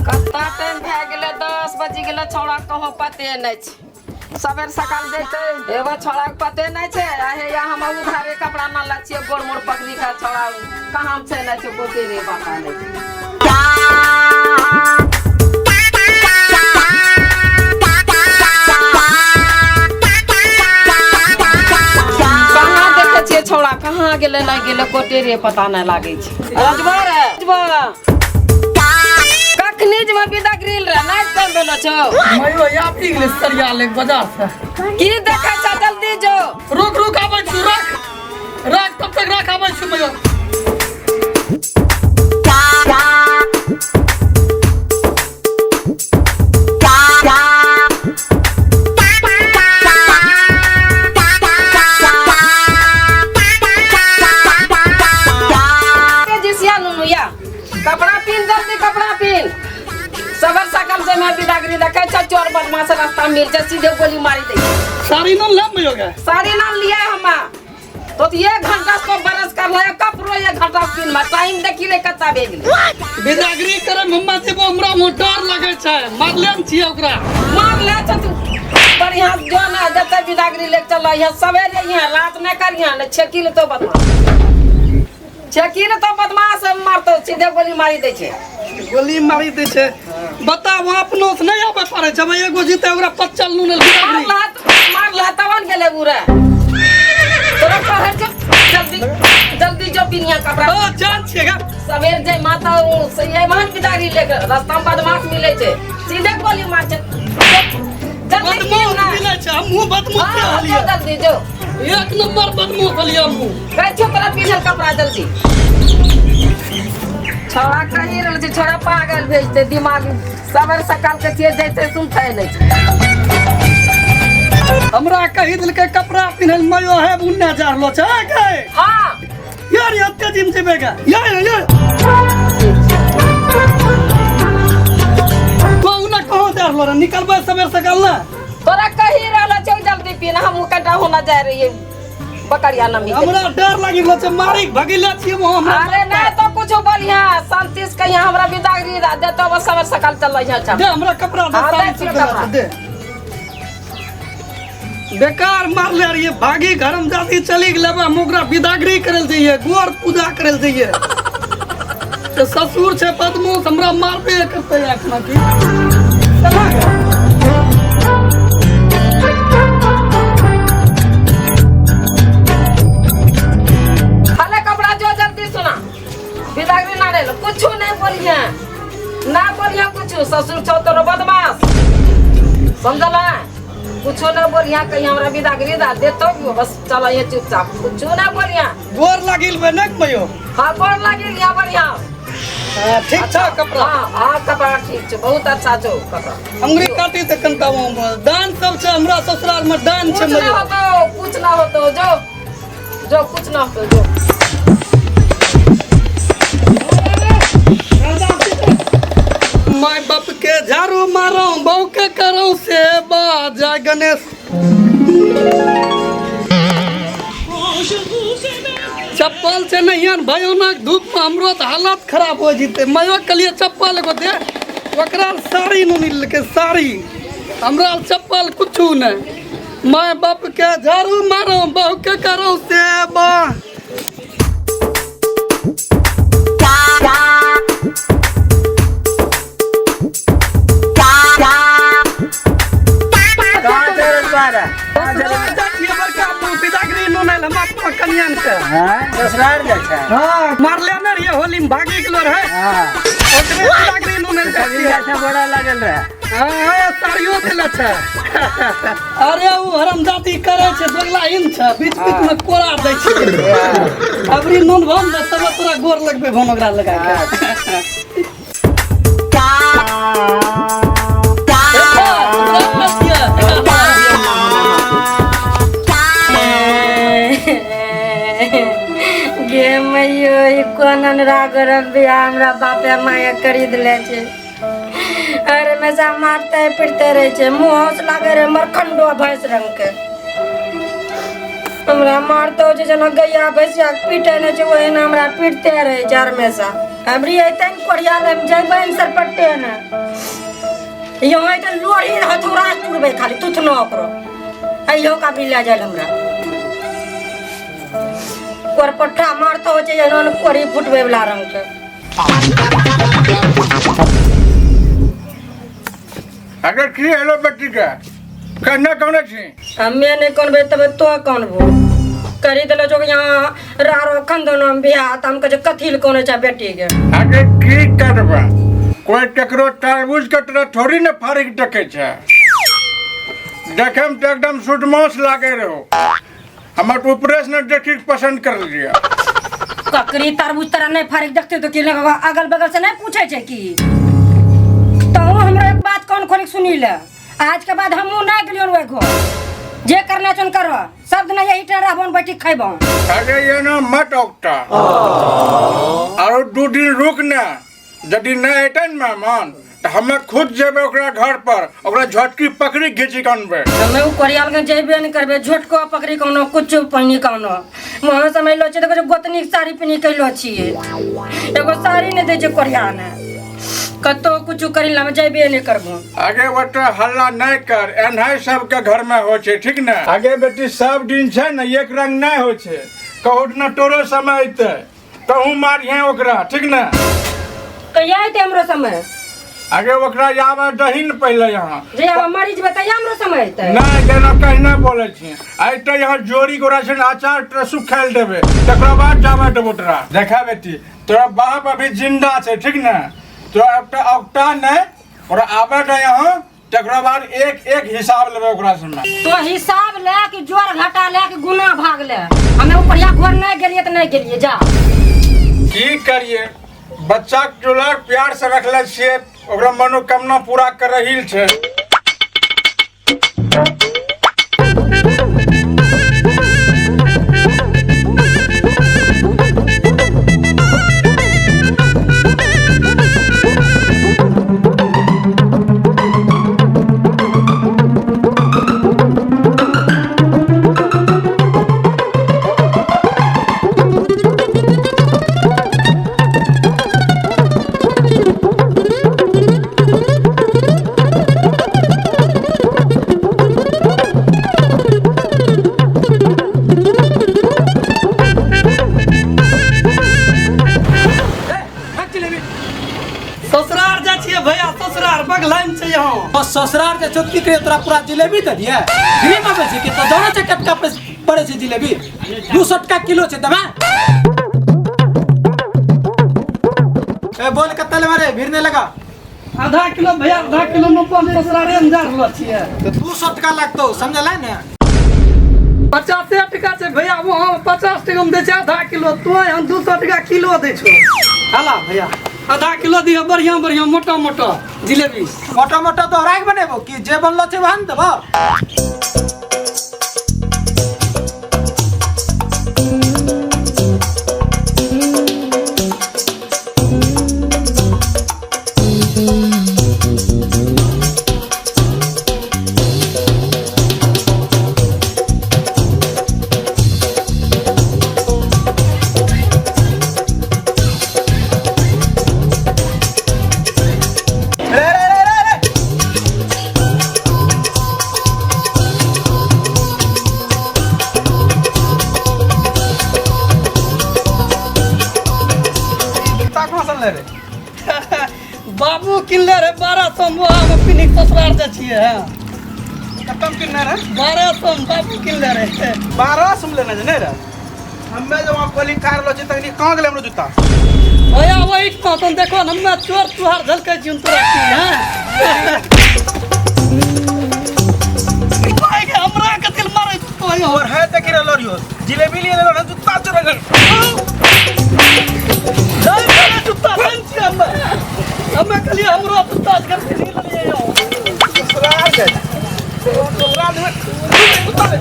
कतना टाइम भए गेलै 10 बजि गेलै छौड़ा कहो पते नहीं छै सवेर सकाल जैते एगो छौड़ा के पते नहीं छै आ हे या हम उधारे कपड़ा न ला छियै गोड़ मोड़ पकड़ी का छौड़ा कहां छै नहीं छै कोते रे पता नहीं कहां देखे छियै छौड़ा कहां गेलै नहीं गेलै कोते रे पता नहीं लागे छै राजबा रे राजबा कखनी जमा विदा ग्रिल रे नहीं टाइम भेलो छौ मयो या पिघले सरिया ले बाजार से की देखै छ जल्दी जो रुक रुक आबै छु रख रख तब तक रख आबै छु मयो कपड़ा पीन जल्दी कपड़ा पीन सबर सकल से मैं बिदागरी देखे छ चोर बदमाश रास्ता मिल जा सीधे गोली मारी दे साड़ी न ले मयो गे साड़ी ना लिया हमा तो ये घंटा को बरस कर ले कपरो ये घंटा पीन में टाइम देखी ले कत्ता भेज ले बिदागरी करे मम्मा से वो हमरा मोटर लगे छै मार लेन छियै ओकरा मार ले छ तू बढ़िया जो ना जते बिदागरी ले चल यहाँ सवेरे यहाँ रात न करिया न छेकिल तो बदमाश छेकिल तो बदमाश मारतो सीधे गोली मारी दे छे गोली मारी दे छै बता वहां अपनो से नहीं आबे पारे जब एगो जीते ओकरा 55 नु बिदागरी मार ला तवन गेले बुरा तोरा कहे छ जल्दी जल्दी जो पिनिया कपड़ा ओ जान छिएगा सवेर जे माता सही मान बिदागरी लेके रास्ता में बदमाश मिले छे सीधे गोली मार छे जल्दी बदमाश मिले छै हमहु बदमाश के हलिए जल्दी जो एक नंबर बदमाश हलिए हमहु कह छो तोरा पिनल कपड़ा जल्दी छौड़ा कही रहल छै छौड़ा पागल भेजते दिमाग सवेर सकाल के चीज जैते सुनते नहीं हमरा कही दिल के कपड़ा पिनल मयो है बुन्ना जा रहलो छै के हां यार एते जिम जेबेगा या कौन कहो जा रहलो रे निकलबे सवेर सकाल ना तोरा कही रहल छै जल्दी पीन हम कटा होना जा रही है बकरिया नमी हमरा डर लागि रहलो छै मारी भगिला छी हम अरे ना तो कुछ बढ़िया शांति से कहिया हमरा बिदागरी दे तो बस सवेर सकाल चल यहाँ चल दे हमरा कपड़ा दे साड़ी से दे बेकार मार ले रही भागी घरम जाती चली गेले हम ओकरा बिदागरी करल जइए गोर पूजा करल जइए तो ससुर छै बदमाश हमरा मारबे करते एखना की चला गे खाले कपड़ा जो जल्दी सुना बिदागरी ना ले कुछ नहीं बोलिए ना बोलिए कुछ ससुर छौ तोरो बदमाश समझला कुछ ना बोलिए कहीं हमरा बिदागरी दा दे तो बस चला ये चुपचाप कुछ ना बोलिए गोर लागिल बे नक मयो हां गोर लागिल या बढ़िया ठीक छ कपड़ा हां कपड़ा ठीक छ बहुत अच्छा छ कपड़ा अंगरी काटी त कनता दान सब छ हमरा ससुराल में दान छ मयो कुछ ना हो तो जो जो कुछ ना हो जो माय बाप के झाड़ू मारो बहू के करो सेवा जय गणेश चप्पल से नहीं भयानक धूप में हमरो तो हालत खराब हो जीते मयो के लिए चप्पल एगो दे ओकरा साड़ी नु मिल के साड़ी हमरा चप्पल कुछ नहीं माय बाप के झाड़ू मारो बहू के करो सेवा मारले न रे होली में भागी गेलो रहे ओकरे बिदागरी नु ने अच्छा बड़ा लागल रहे हां साड़ियो देला छ अरे उ हरम जाति करे छै दोगला इन छ बीच बीच में कोरा दै छै अबरी नून भम दे सब तोरा गोर लगबे भन ओकरा लगा गे मैयो कोन अनुराग बिया हमरा बापे माया खरीद ले छे अरे हमेशा मारते पीटते रहे छे मुंह से लागे रे मरखंडो भैंस रंग के हमरा मारतो जे जना गैया भैंसिया पीटे न छै ओहे न हमरा पीटते रहे छै हमेशा। हमरी ऐतन कोरिया ले जइबन सरपट्टे न यहाँ त लोरी हथौड़ा टूटबे खाली तुथ न ओकरो अइयो का भी ले जाल हमरा कोरपट्टा मारतो छै जना कोरी फुटबे वाला रंग के। अगर की हेलो बेटी का कहना कौन छी हमे नहीं कौन तब तो कौन भो करी दिलो जो यहाँ रारो खंदन बियाह त हम कहे कथी ल कोने चा बेटी के। अगर की करबा कोई केकरो तरबूज के तरह थोड़ी न फारिक टके छै देखे में तो एकदम सुडमास लागे रहो हमर तो उपरेस ने देखी पसंद कर लिया। ककरी तरबूज तरह नहीं फारिक देखते तो कि अगल बगल से नहीं पूछे छै की तो हमरा एक बात कौन खोली सुनी ले आज के बाद हमू नहीं गेलियो ओए घर जे करना चन करो सब दिन यही टे रहबन बैठी खइबो। अरे ये ना मत औटा और 2 दिन रुक ना यदि न एतन मेहमान तो हमें खुद जेबे ओकरा घर पर ओकरा झटकी पकड़ी घिची कनबे हमें उ कोरियाल के जेबे नहीं करबे झटको पकड़ी कोनो कुछ पहिनी कोनो मोह समय लो छै देखो गोतनी साड़ी पिनी कैलो छिए एगो साड़ी नहीं दे छै कोरिया ने कतो कुछ करी ला जेबे नहीं करबो। आगे बटा हल्ला नहीं कर एनहाई सब के घर में हो छे ठीक ना आगे बेटी सब दिन छे ना एक रंग नहीं हो छे कहू न तोरो समय अइते कहूँ मारिहे ओकरा ठीक ना कहिया आते हमरो समय आगे ओकरा आवे दही न पहले यहाँ जे अब मरीज बताइए हमरो समय आते नहीं जेना कहना बोले छी आइते यहाँ जोड़ी गोरा से अचार ट्रसु खाइल देबे तकरा बाद जावे देबो तोरा देखा बेटी तोरा बाप अभी जिंदा छे ठीक ना तो औटा नहीं और आवे न यहाँ तकरा बाद एक एक हिसाब लेबे ओकरा से तो हिसाब ले कि जोर घटा ले कि गुना भाग ले हमें ऊपरिया घर नहीं गेलिए त नहीं गेलिए जा की करिए बच्चा के जोला प्यार से रखले छिए ओकरा मनोकामना पूरा कर रही छे। ससुरार जा छिए भैया ससुरार बगलाइन से यहाँ और ससुराल के चौकी के तोरा पूरा जिलेबी दे दिए फ्री में बेची के तो दोनों से कटका पे पड़े छे जिलेबी 200 टका किलो छे दबा ए बोल कत्ता ले मारे भीड़ नहीं लगा आधा किलो भैया आधा किलो नोपा ससुरारे में जा रहलो छिए तो 200 टका लगतो समझला ने 50 टका से भैया वहां 50 टका में दे छै आधा किलो तो हम 200 टका किलो दे छो हाला भैया आधा किलो दियो बढ़िया बढ़िया मोटा मोटा जिलेबी मोटा मोटा तो राख बनेबो कि जे बनलो छे वहां देबो बाबू किनले रे 1200 मुआ में पिनिक ससुरार जा छिए हां कतम किन्ने रे 1200 बाबू किनले रे 1200 में लेना ने रे हम्मे जो वहां कोली कार लो छे तनी कहां गेले हमरो जूता ओया वही तो तुम देखो हम्मे चोर तुहार झलके जिन तोरा की हां भाई के हमरा कतिल मारे तो और है त किरे लोरियो जिलेबी लिए ले लो जूता चोरा गल नहीं करे जूता फंसी हमें कली हमरो जूता करके नहीं ले आओ ससुराल के ससुराल में जूता ले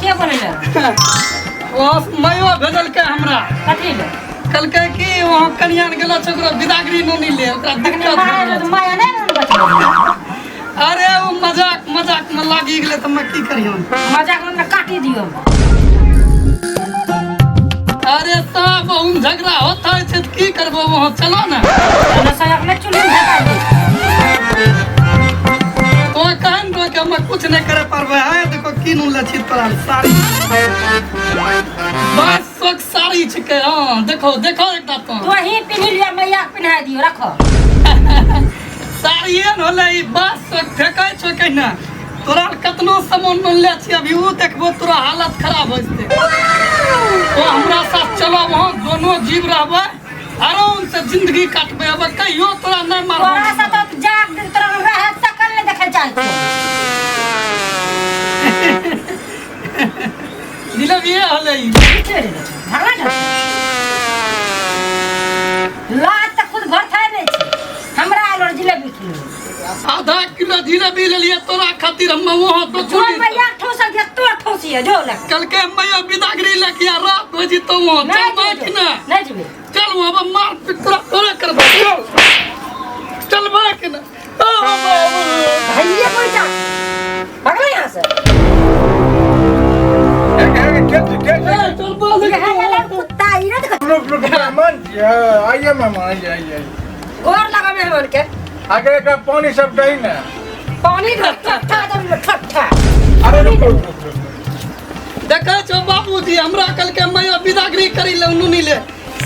के बोलेला वहाँ से मयो भेजल के हमरा कथी ले कहलकै कि वहाँ कन्यान गेलो छै ओकरा बिदागरी नोनी ले ओकरा दिक्कत भऽ गेल छै। माया नहीं ना बचबो अरे वो मजाक में लागी गेलै तऽ मैं की करियो। मजाक में काटी दियो अरे सब हम झगड़ा होता है तो की करबो वहाँ चलो ना ना सयाक में चुल्ही में ढका दी तो कहन तो कि हम कुछ नहीं करे पारबे है देखो किनु लछि तोरा साड़ी बस सोक साड़ी छिके हां देखो एकटा तो ही पिन्ही लिया मैया के पिन्हा दियो रखो साड़ी एहन होले ई बस सोक फेकै छो कहिना तोरा कतनो सामान न ले छी अभी वो देखबो तोरा हालत खराब हो जते तो हमरा साथ चलो वहाँ दोनों जीव रहबे आराम से जिंदगी काटबे अब कहियो तोरा नहीं मारबो तोरा सा तो जाग दिन तोरा रह सकल ने देखे चाल जिलेबी होले ई लात तक खुद घर थाय नहीं छी हमरा आलो जिलेबी खिलो आधा किलो जिलेबी ले लिए तोरा खातिर हम वहाँ तो जो मैया ठोस के तो ठोसी है जो लग कल के मैया बिदागरी लेके आ रात बजी तो वहाँ चल बैठ ना नहीं जीबे चल वहाँ पर मार पिट तोरा तोरा करबो चल बैठ ना भैया कोई जा भाग ले यहां से चल बोल ये है ये कुत्ता ही ना देख रुक मेहमान आइए मेहमान आइए गोर लगा मेहमान के आगे का पानी सब दही ना पानी ठट्ठा दम ठट्ठा अरे रुक देखा छो बाबूजी हमरा कल के मैया बिदागरी करी ले नुनी ले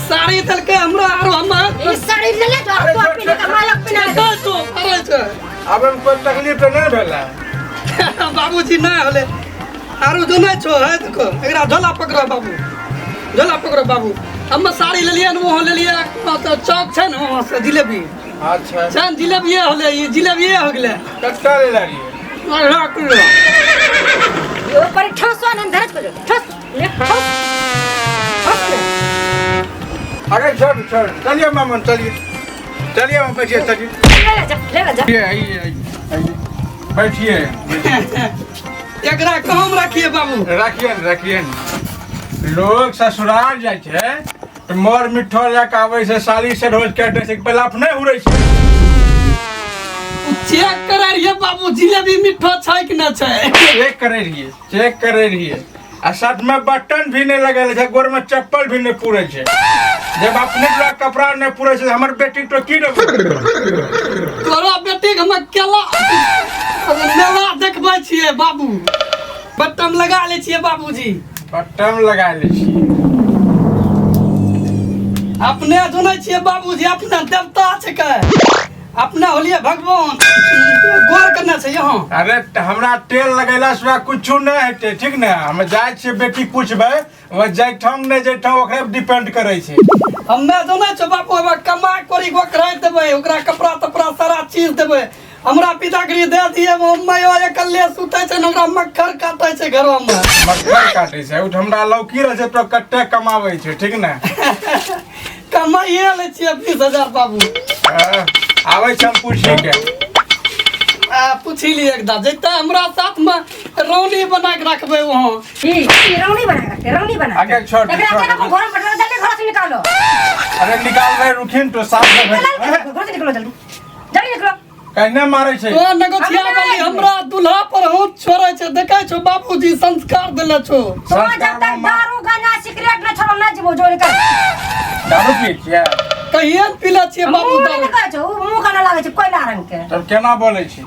साड़ी दल के हमरा आरो हम इस साड़ी ले ले जो तो अपने कमाया पिना देखा छो अरे छो अब हमको तकलीफ तो नहीं भेला बाबूजी ना होले आरो जो नहीं छो है देखो एकरा झोला पकड़ो बाबू हम साड़ी ले लिए वो ले लिए तो चौक छै न वहां से जिलेबी अच्छा छन जिलेबी होले ये जिलेबी हो गेले कट्टा ले रही अरे किलो यो पर ठोसवा न धरत को ठोस ले ठोस अरे छोड़ चलिए मेहमान चलिए हम बैठिए चलिए ले जा आइए बैठिए एकरा कहाँ रखिए बाबू रखिए लोग ससुराल जाए छे तो मोर मिठो लेके आवे से साली से रोज काटे से पहले अपने उड़े छे चेक करे रहिए बाबू जिलेबी मीठो छै कि ना छै चेक करे रहिए आ साथ में बटन भी नहीं लगल है गोर में चप्पल भी नहीं पूरे छे जब अपने पूरा कपड़ा नहीं पूरे छे हमर बेटी तो की देबो तोरा बेटी के हम केला मेला देखबै छियै बाबू बटन लगा ले छियै बाबूजी बटन लगा ले छी अपने सुनै छियै बाबूजी अपना देवता छिकै अपना होलिए भगवान गौर करना छै यहाँ अरे हमरा तेल लगैला से कुछ नहीं हेते ठीक ना हम जाय छे बेटी पूछबे वो जैठम नहीं जैठम ओकरे डिपेंड करे छे हमे सुनै छ बाबू अब कमाई करी के ओकरा देबै ओकरा कपड़ा तपड़ा सारा चीज देबै हमरा पितागिरी दे दिए मम्मी एकले सुतै छै न ओकरा मक्खर काटै छै घरो में मक्खर काटे छै उ हमरा लौकी रहे छै तो कट्टे कमावे छै ठीक ना कमाइए ले छियै 20,000 बाबू आवे छै हम पूछे के पूछी ली एकदा जैते हमरा साथ में रौनी बना के रखबै वहां ई रौनी बना आगे छोड़ एकरा के घर में बैठा जल्दी घर से निकालो अरे निकाल रहे रुखिन तो साफ घर से निकलो जल्दी निकलो कहने मारे छै तो नगोछिया वाली हमरा दूल्हा पर हाथ छोड़ै छै देखै छो बाबूजी संस्कार देले छो तो जब तक दारू गांजा सिगरेट न छोड़ो न जीवो जोड़ कर दारू पी छियै कहिए पीले छियै बाबू मुंह दारू नहीं कहै छो मुंह काना लागे छै कोयला रंग के तब केना बोले छी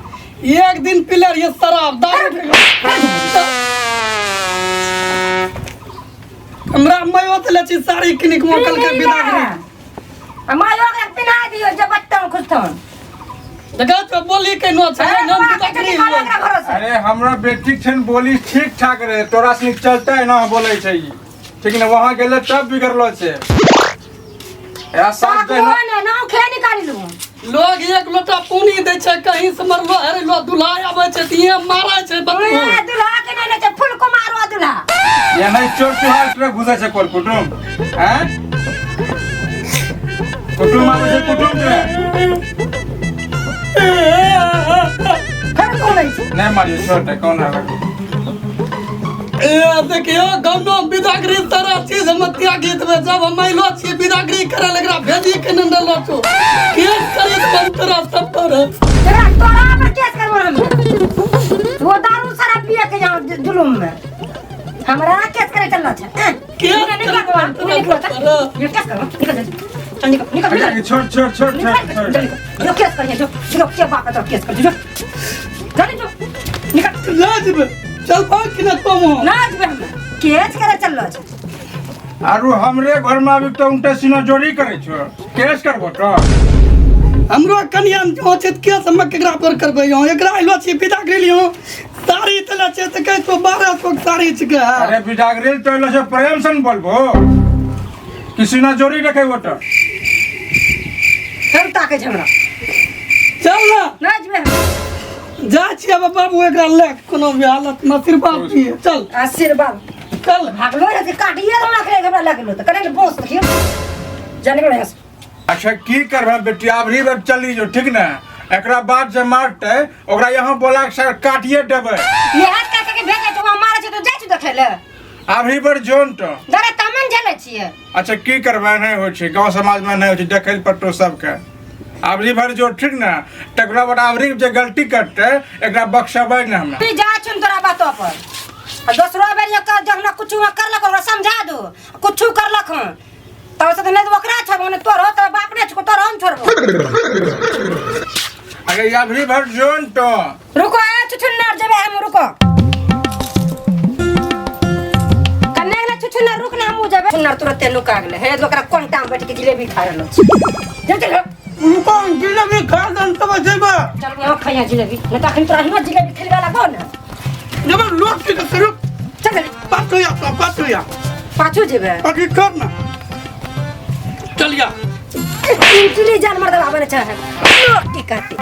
एक दिन पीले रहिए शराब दारू हमरा मयो देले छी साड़ी किनिक मोकल के बिदागरी मायो के पिना दियो जब बच्चा खुशथन देखा तो बोली के नो छै नाम बिदागरी अरे हमरा बेटी छन बोली ठीक ठाक रहे तोरा से चलते है ना बोले छै ठीक ना वहां गेले तब बिगड़लो छै या साथ दे ना नाम खे निकाल लू लोग एक लोटा पानी दे छै कहीं से मरलो अरे लो दुल्हा आबै छै तिए मारै छै बतू दुल्हा के नहीं छै फुल को मारो दुल्हा ये नहीं चोर चुहार ट्रक घुसे छै कोल कुटुम हैं कुटुम आबै छै कुटुम के खर को नहीं नहीं मारियो छोटे कौन है देखियो गाँव में बिदागरी सारा चीज हम त्यागित में जब हम महिला छी बिदागरी करे लगरा भेजी के न डलो तो केस करी तो तोरा सब पर तेरा तोरा पर केस करबो हम वो दारू सारा पिए के जाओ जुलुम में हमरा केस करे चलला छै केस ये केस करो निकल छोड़ जो केस करिए जो क्या बात है केस कर जो चल जो निकल लाज में चल भाग के न तुम नाच बे केस करे चललो छै आरु हमरे घर में अभी तो उनटे सीना जोड़ी करे छो केस करबो तो हमरो कनिया जो छै केस हम केकरा पर करबै यो एकरा आइलो छी बिदागरी लियो साड़ी तला छै त कह तो 1200 साड़ी छिके अरे बिदागरी तो लो से प्रेम सन बोलबो किसी ना जोड़ी रखे वो तो हम ताके झगड़ा चल ना नाच बे जा छी अब बाबू एकरा ले कोनो भी हालत में आशीर्वाद दिए चल आशीर्वाद चल भागलो रे काटिए हमरा करे हमरा लागलो त करे बोस देखियो जाने को हंस अच्छा की करबे बेटी आबरी बार चली जो ठीक ना एकरा बाद जे मारते ओकरा यहाँ बोला के सर काटिए देबे ये हाथ काट के भेजे तो मारे छै तो जाय छै देखे ले आबरी बार जोन तो दरे तमन झले छिए अच्छा की करबे नहीं हो छै गांव समाज में नहीं हो छै देखै पट्टो सबके आबरी भर जो ठीक ना तकरा बाद आबरी जे गलती करते एकरा बख्शबै न हमें तू जा छुन तोरा बातों पर आ दूसरो बेर ये कर जखना कुछ करलक ओकरा समझा दो कुछ करलक हन तब से नहीं ओकरा छोड़बो ने तोरो तो बाप ने छोड़ तोरो हम छोड़बो अरे आबरी भर जोन तो रुको ए छुछुन्नर जेबे हम रुको कन्ने ना छुछुन्नर रुक ना हम जेबे छुछुन्नर तुरंत नुका गेले हे ओकरा कोन टाइम बैठ के जिलेबी खा रहलो छी चल उनको जिलेबी खा दन तब जेबा चल यहाँ खाया जिलेबी न त तोरा हिम्मत जिलेबी खिलवा लागो न जब लोट के करू चल पाछो या पाछू जेबे बाकी कर ना चल या इटली जानवर दबावे न चाहे लोट की काटी